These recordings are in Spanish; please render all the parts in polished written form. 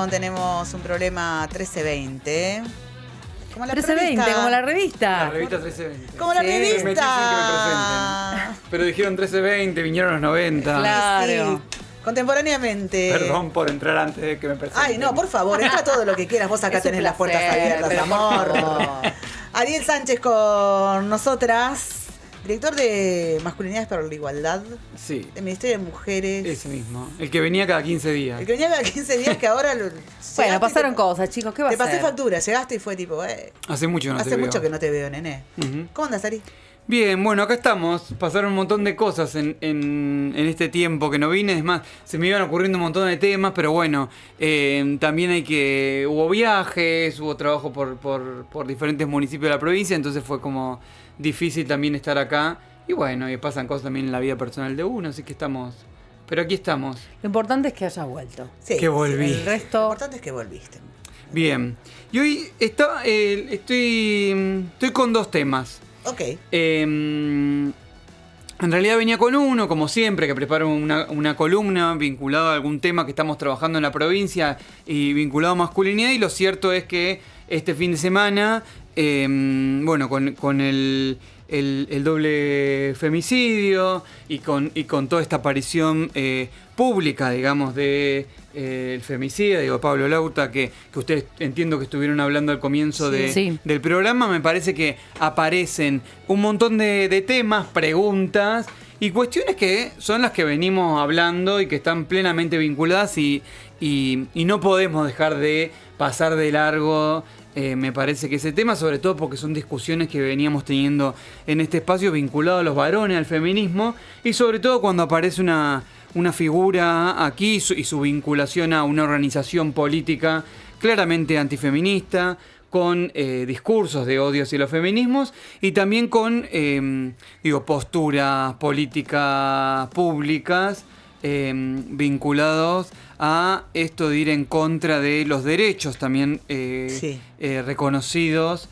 Tenemos un problema 1320. Como la 1320, revista. Como la revista. La revista 1320. Como la revista. Me presenten. Pero dijeron 1320, vinieron los 90. Claro. Sí. Contemporáneamente. Perdón por entrar antes de que me presenten. Ay, no, por favor, entra todo lo que quieras. Vos acá tenés las puertas abiertas, amor. Ariel Sánchez con nosotras. Director de Masculinidades para la Igualdad. Sí. Del Ministerio de Mujeres. Ese mismo. El que venía cada 15 días. El que venía cada 15 días que ahora... Bueno, pasaron cosas, chicos. ¿Qué va a ser? Te pasé hacer? factura, llegaste y fue tipo... Hace mucho que no te veo. Hace mucho que no te veo, nene. ¿Cómo andas, Ari? Bien, bueno, acá estamos. Pasaron un montón de cosas en este tiempo que no vine. Es más, se me iban ocurriendo un montón de temas, pero bueno, también hubo viajes, hubo trabajo por diferentes municipios de la provincia, entonces fue como difícil también estar acá. Y bueno, y pasan cosas también en la vida personal de uno, así que estamos... Pero aquí estamos. Lo importante es que hayas vuelto. Sí, que volví. El resto... Lo importante es que volviste. Bien. Y hoy estoy con dos temas. Ok. En realidad venía con uno, como siempre, que preparo una columna vinculada a algún tema que estamos trabajando en la provincia y vinculado a masculinidad. Y lo cierto es que este fin de semana, bueno, con el doble femicidio y con toda esta aparición pública, digamos, de el femicida, digo, Pablo Lauta, que ustedes entiendo que estuvieron hablando al comienzo del programa, me parece que aparecen un montón de temas, preguntas y cuestiones que son las que venimos hablando y que están plenamente vinculadas y no podemos dejar de pasar de largo. Me parece que ese tema, sobre todo porque son discusiones que veníamos teniendo en este espacio vinculado a los varones, al feminismo, y sobre todo cuando aparece una figura aquí y su vinculación a una organización política claramente antifeminista, con discursos de odio hacia los feminismos y también con posturas políticas públicas vinculados a esto de ir en contra de los derechos también reconocidos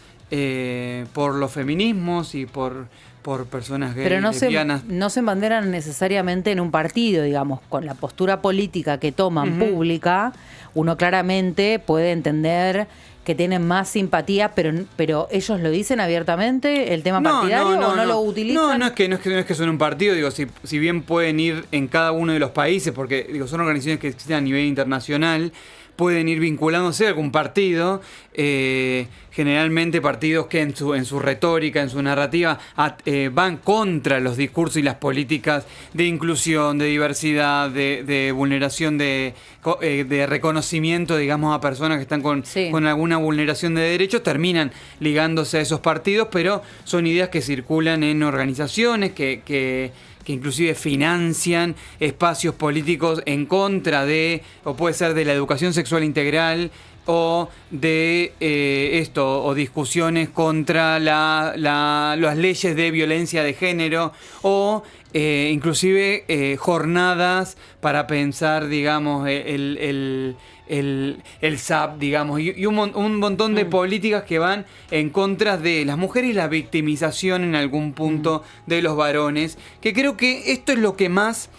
por los feminismos y por personas gays, pero lesbianas. no se embanderan necesariamente en un partido, digamos, con la postura política que toman pública, uno claramente puede entender que tienen más simpatía, pero ellos lo dicen abiertamente, el tema partidario, o no lo utilizan. No es que son un partido, digo, si bien pueden ir en cada uno de los países, porque digo, son organizaciones que existen a nivel internacional, pueden ir vinculándose a algún partido, generalmente partidos que en su retórica, en su narrativa, van contra los discursos y las políticas de inclusión, de diversidad, de vulneración, de reconocimiento, digamos, a personas que están con alguna vulneración de derechos, terminan ligándose a esos partidos, pero son ideas que circulan en organizaciones que inclusive financian espacios políticos en contra de, o puede ser de la educación sexual integral, o de o discusiones contra las leyes de violencia de género, o inclusive jornadas para pensar, digamos, el SAP, digamos, y un montón de políticas que van en contra de las mujeres y la victimización en algún punto de los varones, que creo que esto es lo que más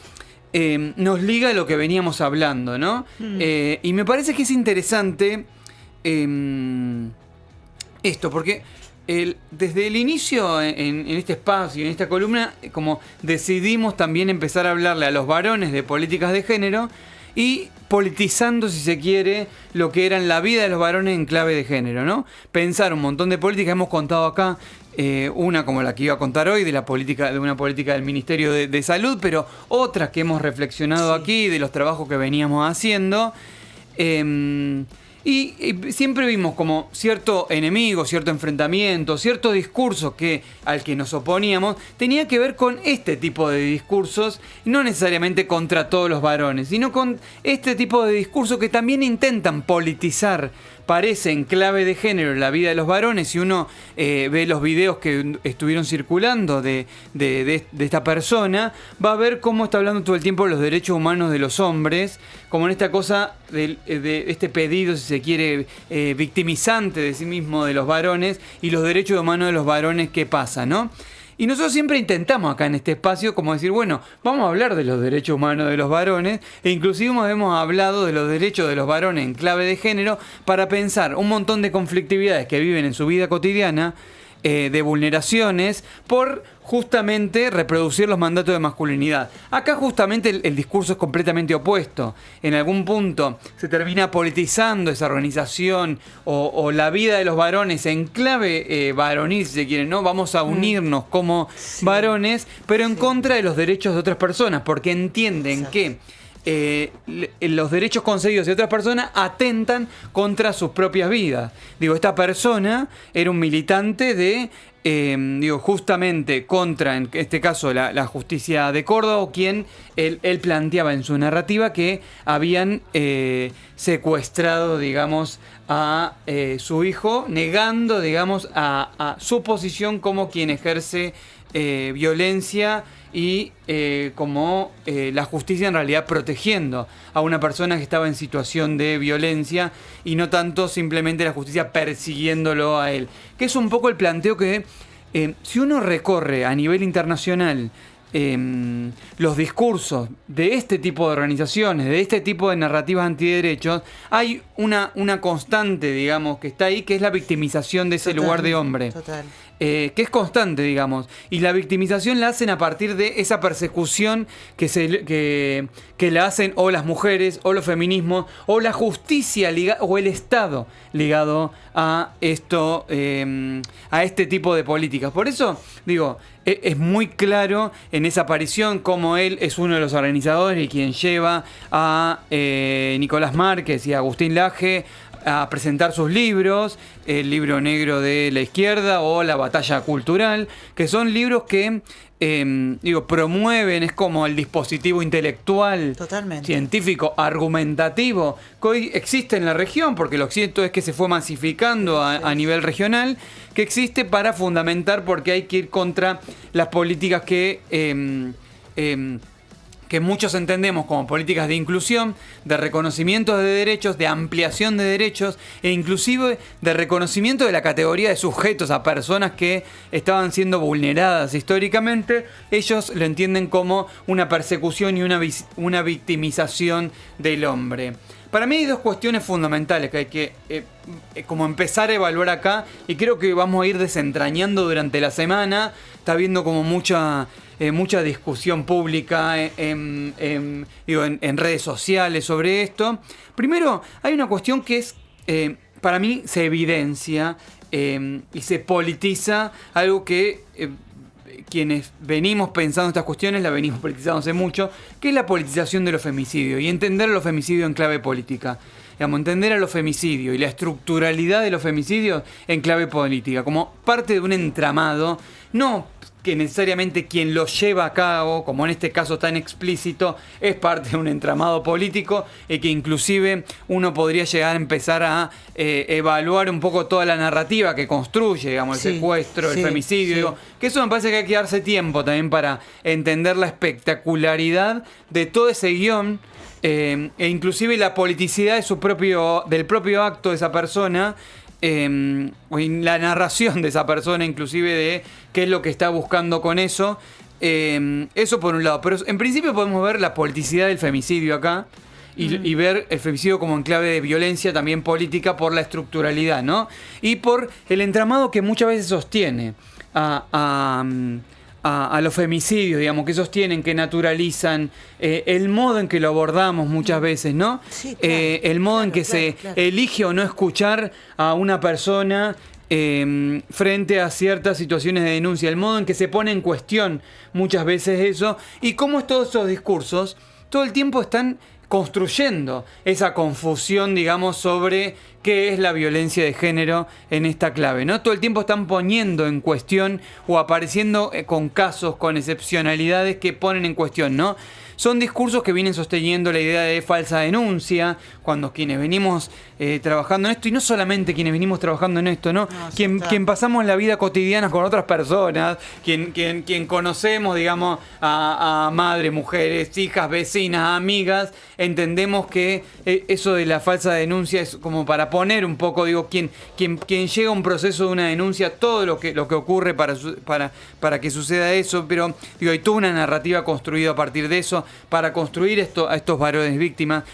nos liga a lo que veníamos hablando, ¿no? Y me parece que es interesante esto, porque desde el inicio en este espacio, en esta columna, como decidimos también empezar a hablarle a los varones de políticas de género y politizando, si se quiere, lo que era la vida de los varones en clave de género, ¿no? Pensar un montón de políticas, hemos contado acá, una como la que iba a contar hoy, de una política del Ministerio de Salud, pero otras que hemos reflexionado aquí, de los trabajos que veníamos haciendo. Y siempre vimos como cierto enemigo, cierto enfrentamiento, cierto discurso al que nos oponíamos, tenía que ver con este tipo de discursos, no necesariamente contra todos los varones, sino con este tipo de discursos que también intentan politizar, parece en clave de género, en la vida de los varones. Si uno ve los videos que estuvieron circulando de esta persona, va a ver cómo está hablando todo el tiempo de los derechos humanos de los hombres, como en esta cosa de este pedido, si se quiere, victimizante de sí mismo de los varones y los derechos humanos de los varones, ¿qué pasa, no? Y nosotros siempre intentamos acá en este espacio como decir, bueno, vamos a hablar de los derechos humanos de los varones, e inclusive hemos hablado de los derechos de los varones en clave de género para pensar un montón de conflictividades que viven en su vida cotidiana, de vulneraciones por justamente reproducir los mandatos de masculinidad. Acá justamente el discurso es completamente opuesto. En algún punto se termina politizando esa organización o la vida de los varones en clave varonil, si se quiere, ¿no? Vamos a unirnos como varones, pero en contra de los derechos de otras personas, porque entienden que los derechos concedidos de otras personas atentan contra sus propias vidas. Digo, esta persona era un militante de, justamente contra, en este caso, la justicia de Córdoba, quien él planteaba en su narrativa que habían secuestrado, digamos, a su hijo, negando, digamos, a su posición como quien ejerce violencia y como la justicia en realidad protegiendo a una persona que estaba en situación de violencia y no tanto simplemente la justicia persiguiéndolo a él. Que es un poco el planteo que si uno recorre a nivel internacional los discursos de este tipo de organizaciones, de este tipo de narrativas antiderechos, hay una constante, digamos, que está ahí, que es la victimización de ese lugar de hombre. Total. Que es constante, digamos, y la victimización la hacen a partir de esa persecución que la hacen o las mujeres, o los feminismos, o la justicia o el Estado ligado a esto, a este tipo de políticas. Por eso, digo, es muy claro en esa aparición cómo él es uno de los organizadores y quien lleva a Nicolás Márquez y a Agustín Laje a presentar sus libros, el libro negro de la izquierda o la batalla cultural, que son libros que promueven, es como el dispositivo intelectual, totalmente, científico, argumentativo, que hoy existe en la región, porque lo cierto es que se fue masificando a nivel regional, que existe para fundamentar porque hay que ir contra las políticas que muchos entendemos como políticas de inclusión, de reconocimiento de derechos, de ampliación de derechos e inclusive de reconocimiento de la categoría de sujetos a personas que estaban siendo vulneradas históricamente. Ellos lo entienden como una persecución y una victimización del hombre. Para mí hay dos cuestiones fundamentales que hay que como empezar a evaluar acá, y creo que vamos a ir desentrañando durante la semana. Está habiendo como mucha discusión pública en redes sociales sobre esto. Primero, hay una cuestión que es, para mí, se evidencia y se politiza algo que quienes venimos pensando estas cuestiones la venimos politizando hace mucho, que es la politización de los femicidios y entender los femicidios en clave política. Digamos, entender a los femicidios y la estructuralidad de los femicidios en clave política, como parte de un entramado, no que necesariamente quien lo lleva a cabo, como en este caso tan explícito, es parte de un entramado político y que inclusive uno podría llegar a empezar a evaluar un poco toda la narrativa que construye, digamos, el secuestro, el femicidio. Digo, que eso me parece que hay que darse tiempo también para entender la espectacularidad de todo ese guión, e inclusive la politicidad del propio acto de esa persona, o en la narración de esa persona, inclusive de qué es lo que está buscando con eso. Eso por un lado. Pero en principio podemos ver la politicidad del femicidio acá y ver el femicidio como en clave de violencia también política por la estructuralidad, ¿no? Y por el entramado que muchas veces sostiene a los femicidios, digamos, que sostienen, que naturalizan el modo en que lo abordamos muchas veces, ¿no? Sí, claro, el modo en que se elige o no escuchar a una persona frente a ciertas situaciones de denuncia, el modo en que se pone en cuestión muchas veces eso, y cómo todos esos discursos todo el tiempo están construyendo esa confusión, digamos, sobre qué es la violencia de género en esta clave, ¿no? Todo el tiempo están poniendo en cuestión o apareciendo con casos, con excepcionalidades que ponen en cuestión, ¿no? son discursos que vienen sosteniendo la idea de falsa denuncia, cuando quienes venimos trabajando en esto, y no solamente quienes venimos trabajando en esto, ¿no? Quien pasamos la vida cotidiana con otras personas, quien conocemos, digamos, a madres, mujeres, hijas, vecinas, amigas, entendemos que eso de la falsa denuncia es como para poner un poco, digo, quien llega a un proceso de una denuncia, todo lo que ocurre para que suceda eso, pero digo, hay toda una narrativa construida a partir de eso, para construir a estos varones víctimas.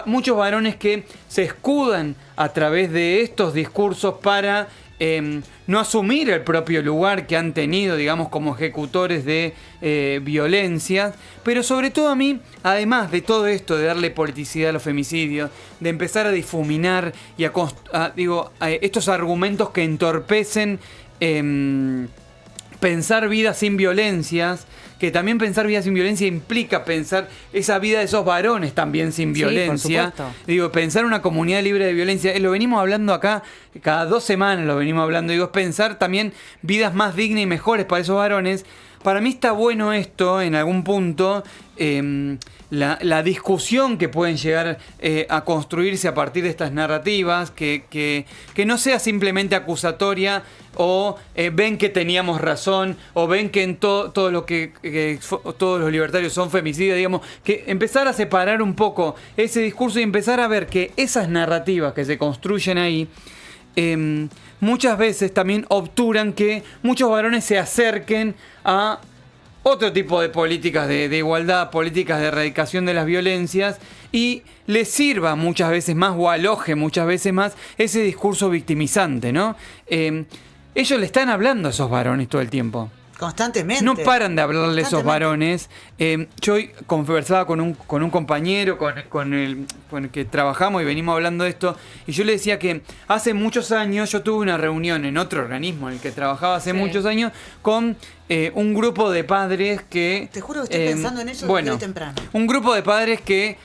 Muchos varones que se escudan a través de estos discursos para no asumir el propio lugar que han tenido, digamos, como ejecutores de violencias. Pero sobre todo a mí, además de todo esto, de darle politicidad a los femicidios, de empezar a difuminar y a estos argumentos que entorpecen pensar vidas sin violencias, que también pensar vida sin violencia implica pensar esa vida de esos varones también sin violencia. Por supuesto. Digo, pensar una comunidad libre de violencia, lo venimos hablando acá, cada 2 semanas lo venimos hablando, digo, es pensar también vidas más dignas y mejores para esos varones. Para mí está bueno esto, en algún punto, la discusión que pueden llegar a construirse a partir de estas narrativas, que no sea simplemente acusatoria, o ven que teníamos razón, o ven que en todo lo que todos los libertarios son femicidas, digamos, que empezar a separar un poco ese discurso y empezar a ver que esas narrativas que se construyen ahí, muchas veces también obturan que muchos varones se acerquen a otro tipo de políticas de igualdad, políticas de erradicación de las violencias, y les sirva muchas veces más o aloje muchas veces más ese discurso victimizante, ¿no? Ellos le están hablando a esos varones todo el tiempo. Constantemente. No paran de hablarle a esos varones. Yo hoy conversaba con un compañero con el que trabajamos y venimos hablando de esto, y yo le decía que hace muchos años yo tuve una reunión en otro organismo en el que trabajaba hace muchos años con un grupo de padres que... Te juro que estoy pensando en ello desde temprano. Un grupo de padres que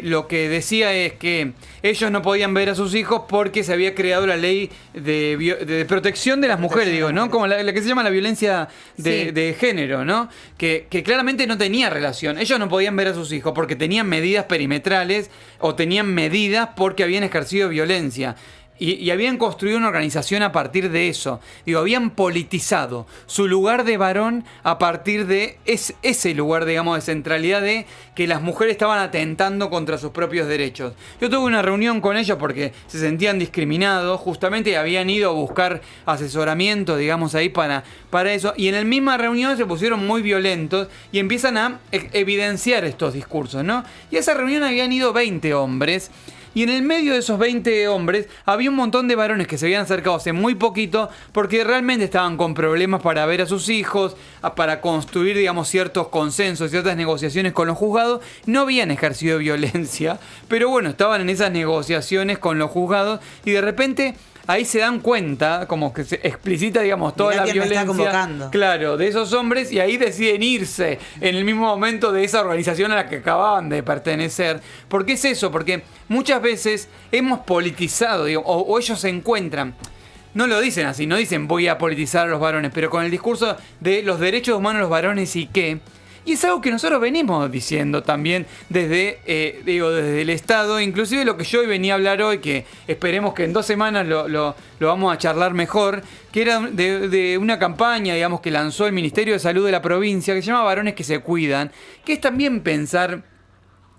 lo que decía es que ellos no podían ver a sus hijos porque se había creado la ley de protección de las mujeres, digo, ¿no? Como la que se llama la violencia de género, ¿no? Que claramente no tenía relación. Ellos no podían ver a sus hijos porque tenían medidas perimetrales o tenían medidas porque habían ejercido violencia. Y habían construido una organización a partir de eso. Digo, habían politizado su lugar de varón a partir de ese lugar, digamos, de centralidad, de que las mujeres estaban atentando contra sus propios derechos. Yo tuve una reunión con ellos porque se sentían discriminados, justamente, y habían ido a buscar asesoramiento, digamos, ahí para eso. Y en la misma reunión se pusieron muy violentos y empiezan a evidenciar estos discursos, ¿no? Y a esa reunión habían ido 20 hombres. Y en el medio de esos 20 hombres había un montón de varones que se habían acercado hace muy poquito porque realmente estaban con problemas para ver a sus hijos, para construir, digamos, ciertos consensos, ciertas negociaciones con los juzgados. No habían ejercido violencia, pero bueno, estaban en esas negociaciones con los juzgados y de repente... Ahí se dan cuenta, como que se explicita, digamos, toda la violencia, claro, de esos hombres, y ahí deciden irse en el mismo momento de esa organización a la que acababan de pertenecer. ¿Por qué es eso? Porque muchas veces hemos politizado, digo, o ellos se encuentran, no lo dicen así, no dicen voy a politizar a los varones, pero con el discurso de los derechos humanos de los varones y qué. Y es algo que nosotros venimos diciendo también desde el Estado, inclusive lo que yo hoy venía a hablar hoy, que esperemos que en 2 semanas lo vamos a charlar mejor, que era de una campaña, digamos, que lanzó el Ministerio de Salud de la provincia, que se llama Varones que se cuidan, que es también pensar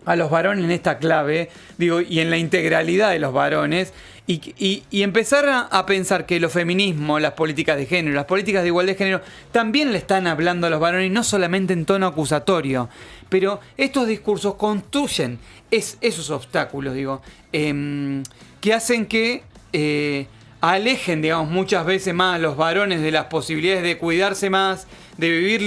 a los varones en esta clave, digo, y en la integralidad de los varones, y empezar a pensar que los feminismos, las políticas de género, las políticas de igualdad de género, también le están hablando a los varones, no solamente en tono acusatorio. Pero estos discursos construyen esos obstáculos, digo, que hacen que alejen, digamos, muchas veces más a los varones de las posibilidades de cuidarse más, de vivir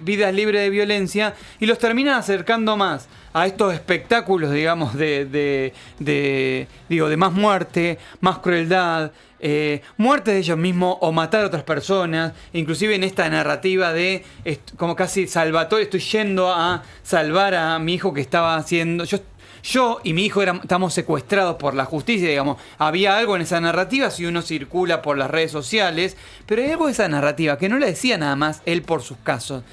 vidas libres de violencia, y los terminan acercando más a estos espectáculos, digamos, de más muerte, más crueldad, muerte de ellos mismos o matar a otras personas, inclusive en esta narrativa de como casi salvatorio, estoy yendo a salvar a mi hijo que estaba haciendo... Yo y mi hijo estamos secuestrados por la justicia, digamos. Había algo en esa narrativa si uno circula por las redes sociales, pero hay algo de esa narrativa que no le decía nada más él por sus casos.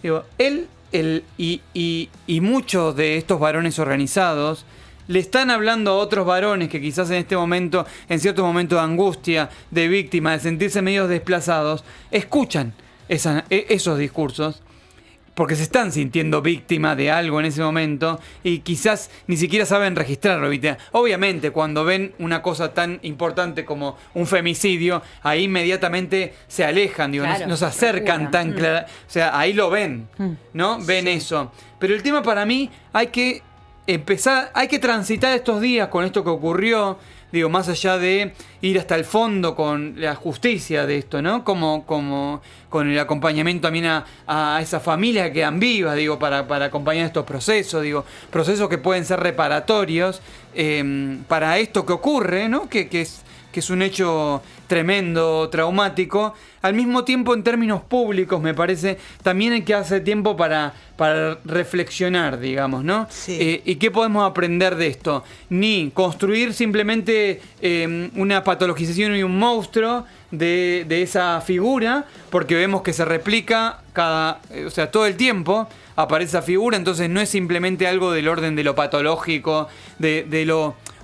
Digo, él y muchos de estos varones organizados le están hablando a otros varones que quizás en este momento, en cierto momento de angustia, de víctima, de sentirse medio desplazados, escuchan esos discursos porque se están sintiendo víctima de algo en ese momento y quizás ni siquiera saben registrarlo, ¿viste? Obviamente, cuando ven una cosa tan importante como un femicidio, ahí inmediatamente se alejan, digo, Claro, no se acercan tan clara, o sea, ahí lo ven, ¿no? Ven eso. Pero el tema para mí hay que transitar estos días con esto que ocurrió, digo, más allá de ir hasta el fondo con la justicia de esto, ¿no? Como con el acompañamiento también a esas familias que quedan vivas, digo, para acompañar estos procesos, digo, procesos que pueden ser reparatorios para esto que ocurre, ¿no? Que es un hecho tremendo, traumático. Al mismo tiempo, en términos públicos, me parece, también hay que hacer tiempo para reflexionar, digamos, ¿no? Sí. ¿Y qué podemos aprender de esto? Ni construir simplemente una patologización y un monstruo de esa figura, porque vemos que se replica todo el tiempo aparece esa figura, entonces no es simplemente algo del orden de lo patológico,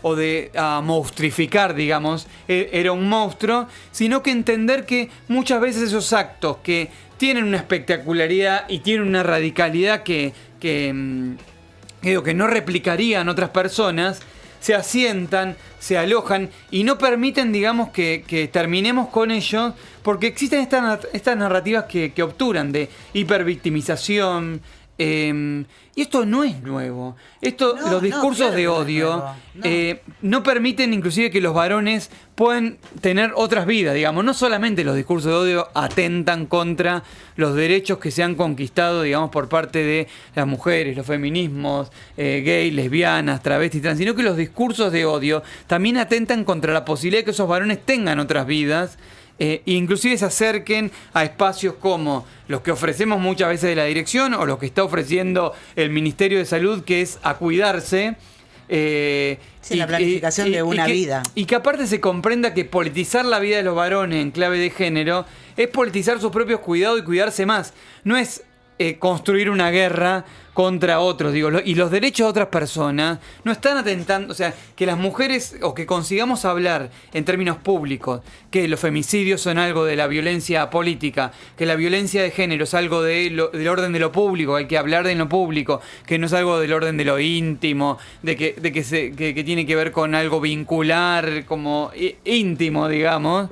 o de monstruificar, digamos, era un monstruo, sino que entender que muchas veces esos actos que tienen una espectacularidad y tienen una radicalidad que no replicarían otras personas, se asientan, se alojan y no permiten, digamos, que terminemos con ellos, porque existen estas narrativas que obturan de hipervictimización. Y esto no es nuevo. Los discursos de odio no permiten inclusive que los varones puedan tener otras vidas, digamos. No solamente los discursos de odio atentan contra los derechos que se han conquistado, digamos, por parte de las mujeres, los feminismos, gays, lesbianas, travestis, trans, sino que los discursos de odio también atentan contra la posibilidad de que esos varones tengan otras vidas. Inclusive se acerquen a espacios como los que ofrecemos muchas veces de la dirección o los que está ofreciendo el Ministerio de Salud, que es a cuidarse. La planificación de una vida. Y que aparte se comprenda que politizar la vida de los varones en clave de género es politizar sus propios cuidados y cuidarse más. No es construir una guerra contra otros, digo, y los derechos de otras personas no están atentando, o sea, que las mujeres, o que consigamos hablar en términos públicos, que los femicidios son algo de la violencia política, que la violencia de género es algo del orden de lo público, hay que hablar de lo público, que no es algo del orden de lo íntimo, que tiene que ver con algo vincular, como íntimo, digamos.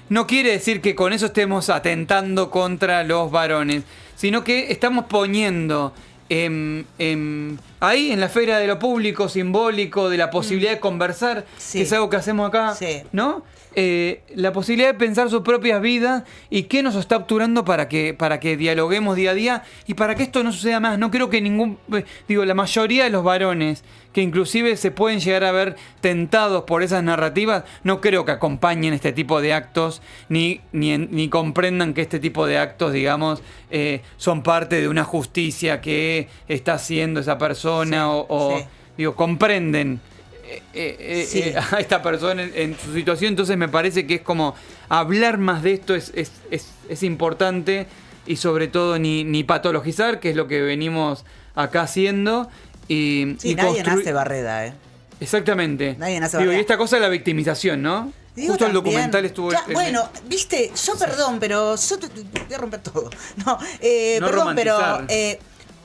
No quiere decir que con eso estemos atentando contra los varones, sino que estamos poniendo ahí en la esfera de lo público, simbólico, de la posibilidad de conversar, que es algo que hacemos acá, ¿no? La posibilidad de pensar sus propias vidas y qué nos está obturando para que dialoguemos día a día y para que esto no suceda más. No creo que la mayoría de los varones que inclusive se pueden llegar a ver tentados por esas narrativas, no creo que acompañen este tipo de actos ni comprendan que este tipo de actos, digamos, son parte de una justicia que está haciendo esa persona comprenden a esta persona en su situación. Entonces me parece que es como hablar más de esto es importante, y sobre todo ni patologizar, que es lo que venimos acá haciendo. Y nadie nace Barreda, Exactamente. Nadie nace Barreda. Y esta cosa de la victimización, ¿no? Justo el documental estuvo... Bueno, viste, perdón, pero yo te voy a romper todo. No romantizar. Pero...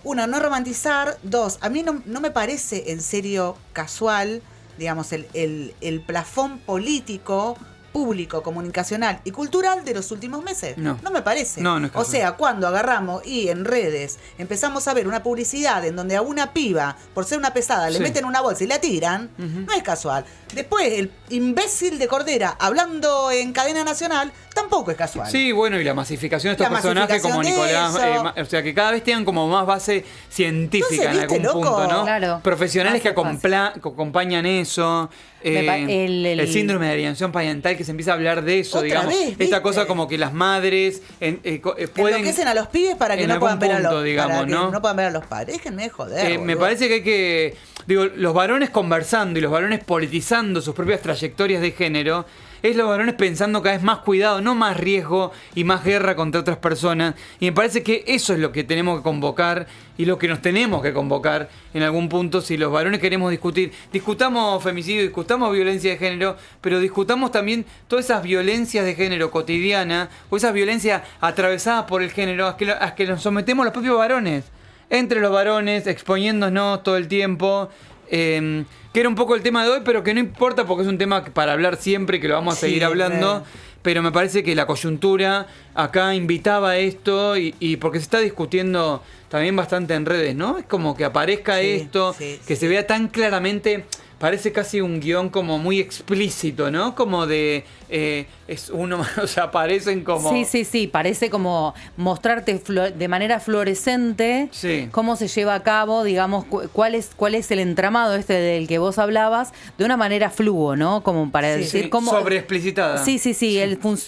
uno, no romantizar. Dos, a mí no me parece en serio casual, digamos, el plafón político, público, comunicacional y cultural de los últimos meses. No me parece. No es casual. O sea, cuando agarramos y en redes empezamos a ver una publicidad en donde a una piba, por ser una pesada, le meten una bolsa y la tiran, no es casual. Después, el imbécil de Cordera hablando en cadena nacional, tampoco es casual. Sí, bueno, y la masificación de estos personajes como Nicolás, o sea, que cada vez tengan como más base científica. Entonces, en algún punto, ¿no? Claro. Profesionales que acompañan eso. El síndrome de alienación parental, que se empieza a hablar de eso, digamos. Esta cosa como que las madres pueden... enloquecen a los pibes para que no puedan ver a los digamos, no puedan ver a los padres. Déjenme de joder. me parece que hay que... digo, los varones conversando y los varones politizando sus propias trayectorias de género, es los varones pensando cada vez más cuidado, no más riesgo y más guerra contra otras personas. Y me parece que eso es lo que tenemos que convocar y lo que nos tenemos que convocar en algún punto si los varones queremos discutir. Discutamos femicidio, discutamos violencia de género, pero discutamos también todas esas violencias de género cotidiana o esas violencias atravesadas por el género a que nos sometemos los propios varones. Entre los varones, exponiéndonos todo el tiempo. Que era un poco el tema de hoy, pero que no importa porque es un tema para hablar siempre y que lo vamos a seguir hablando. Pero me parece que la coyuntura acá invitaba a esto y porque se está discutiendo también bastante en redes, ¿no? Es como que aparezca esto, que se vea tan claramente. Parece casi un guión como muy explícito, ¿no? Como de... es uno, o sea, aparecen como... Sí, parece como mostrarte de manera fluorescente cómo se lleva a cabo, digamos, cuál es el entramado del que vos hablabas, de una manera fluo, ¿no? Como para decir cómo... Sobreexplicitada. Sí,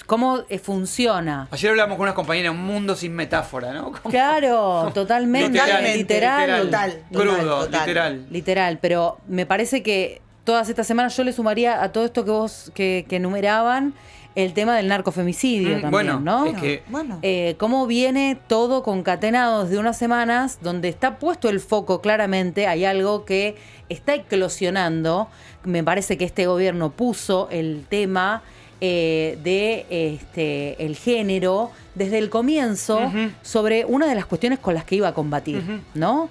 cómo funciona. Ayer hablamos con unas compañeras, un mundo sin metáfora, ¿no? Como, claro, totalmente. Literal. Crudo, literal. Literal, pero me parece que todas estas semanas yo le sumaría a todo esto que vos que enumeraban el tema del narcofemicidio también, bueno, ¿no? Es que... cómo viene todo concatenado desde unas semanas donde está puesto el foco claramente, hay algo que está eclosionando. Me parece que este gobierno puso el tema de el género desde el comienzo sobre una de las cuestiones con las que iba a combatir, ¿no?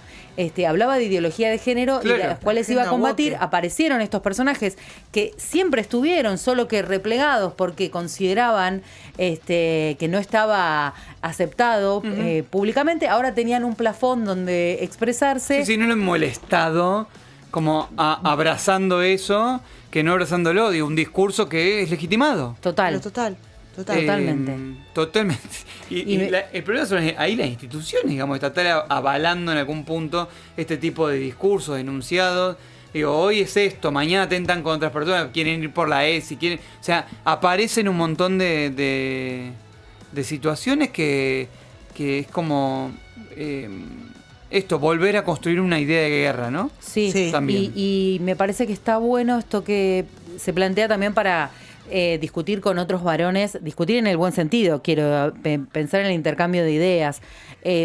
Hablaba de ideología de género y de las cuales iba a combatir. Aparecieron estos personajes que siempre estuvieron, solo que replegados porque consideraban que no estaba aceptado públicamente. Ahora tenían un plafón donde expresarse. Sí, no lo he molestado como abrazando eso, que no abrazándolo, digo, un discurso que es legitimado. Totalmente. Totalmente. El problema son ahí las instituciones, digamos, estatales avalando en algún punto este tipo de discursos denunciados. Digo, hoy es esto, mañana atentan contra otras personas, quieren ir por la ESI, o sea, aparecen un montón de situaciones que es como... esto, volver a construir una idea de guerra, ¿no? Sí. También. Y me parece que está bueno esto que se plantea también para discutir con otros varones, discutir en el buen sentido, quiero pensar en el intercambio de ideas.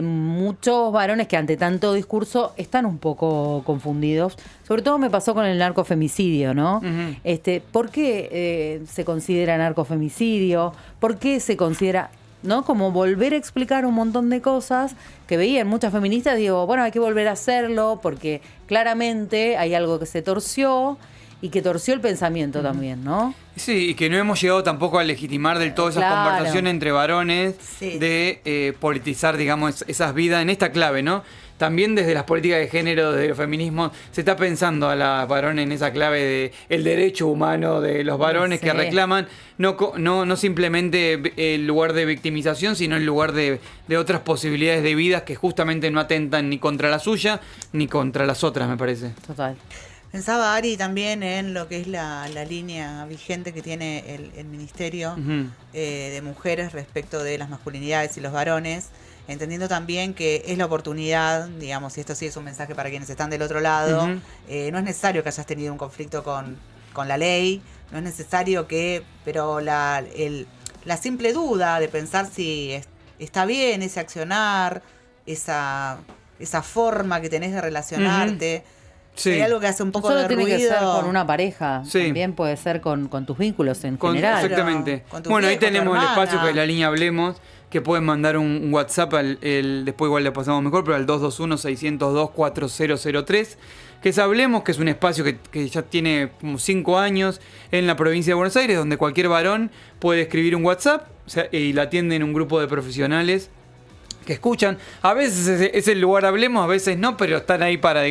Muchos varones que ante tanto discurso están un poco confundidos, sobre todo me pasó con el narcofemicidio, ¿no? ¿Por qué se considera narcofemicidio? ¿Por qué se considera...? ¿No? Como volver a explicar un montón de cosas que veían muchas feministas. Digo, bueno, hay que volver a hacerlo porque claramente hay algo que se torció y que torció el pensamiento también, ¿no? Sí, y que no hemos llegado tampoco a legitimar del todo esas conversaciones entre varones de politizar, digamos, esas vidas en esta clave, ¿no? También desde las políticas de género, desde los feminismos, se está pensando a las varones en esa clave de el derecho humano de los varones que reclaman no simplemente el lugar de victimización, sino el lugar de otras posibilidades de vidas que justamente no atentan ni contra la suya ni contra las otras, me parece. Total. Pensaba Ari también en lo que es la línea vigente que tiene el Ministerio de Mujeres respecto de las masculinidades y los varones, entendiendo también que es la oportunidad, digamos, y esto sí es un mensaje para quienes están del otro lado, no es necesario que hayas tenido un conflicto con la ley, no es necesario pero la simple duda de pensar si está bien ese accionar, esa forma que tenés de relacionarte, hay algo que hace un poco no de solo ruido. tiene que ser con una pareja, también puede ser con tus vínculos en general. Exactamente. Bueno, ahí tenemos el espacio que es la línea Hablemos, que pueden mandar un WhatsApp, después igual le pasamos mejor, pero al 221-602-4003, que es Hablemos, que es un espacio que ya tiene como 5 años en la provincia de Buenos Aires, donde cualquier varón puede escribir un WhatsApp y la atienden un grupo de profesionales que escuchan. A veces es el lugar Hablemos, a veces no, pero están ahí para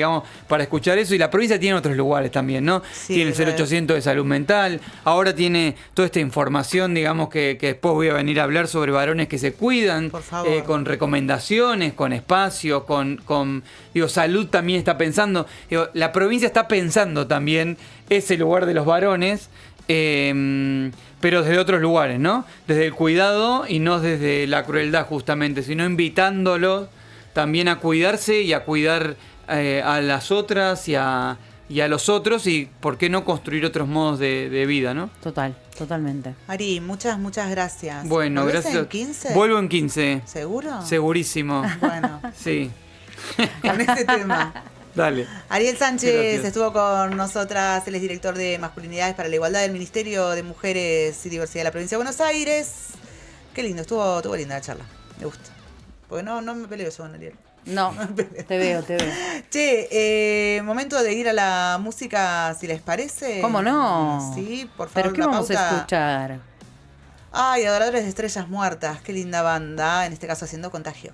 escuchar eso. Y la provincia tiene otros lugares también, ¿no? Tiene el 0800 de salud mental. Ahora tiene toda esta información, digamos, que después voy a venir a hablar sobre varones que se cuidan. Por favor. Con recomendaciones, con espacios, salud también está pensando. La provincia está pensando también ese lugar de los varones. Pero desde otros lugares, ¿no? Desde el cuidado y no desde la crueldad justamente, sino invitándolos también a cuidarse y a cuidar a las otras y a los otros, y por qué no construir otros modos de vida, ¿no? Totalmente. Ari, muchas gracias. Bueno, ¿Volvés gracias. en 15? Vuelvo en 15. ¿Seguro? Segurísimo. Bueno, Sí. con este tema. Dale. Ariel Sánchez Gracias. estuvo con nosotras, él es director de Masculinidades para la Igualdad del Ministerio de Mujeres y Diversidad de la Provincia de Buenos Aires. Qué lindo, estuvo linda la charla, me gusta. Porque no me peleo yo con Ariel. No, te veo. Che, momento de ir a la música, si les parece. ¿Cómo no? Sí, por favor. ¿Pero qué la vamos pauta. a escuchar? Ay, Adoradores de Estrellas Muertas, qué linda banda, en este caso haciendo Contagio.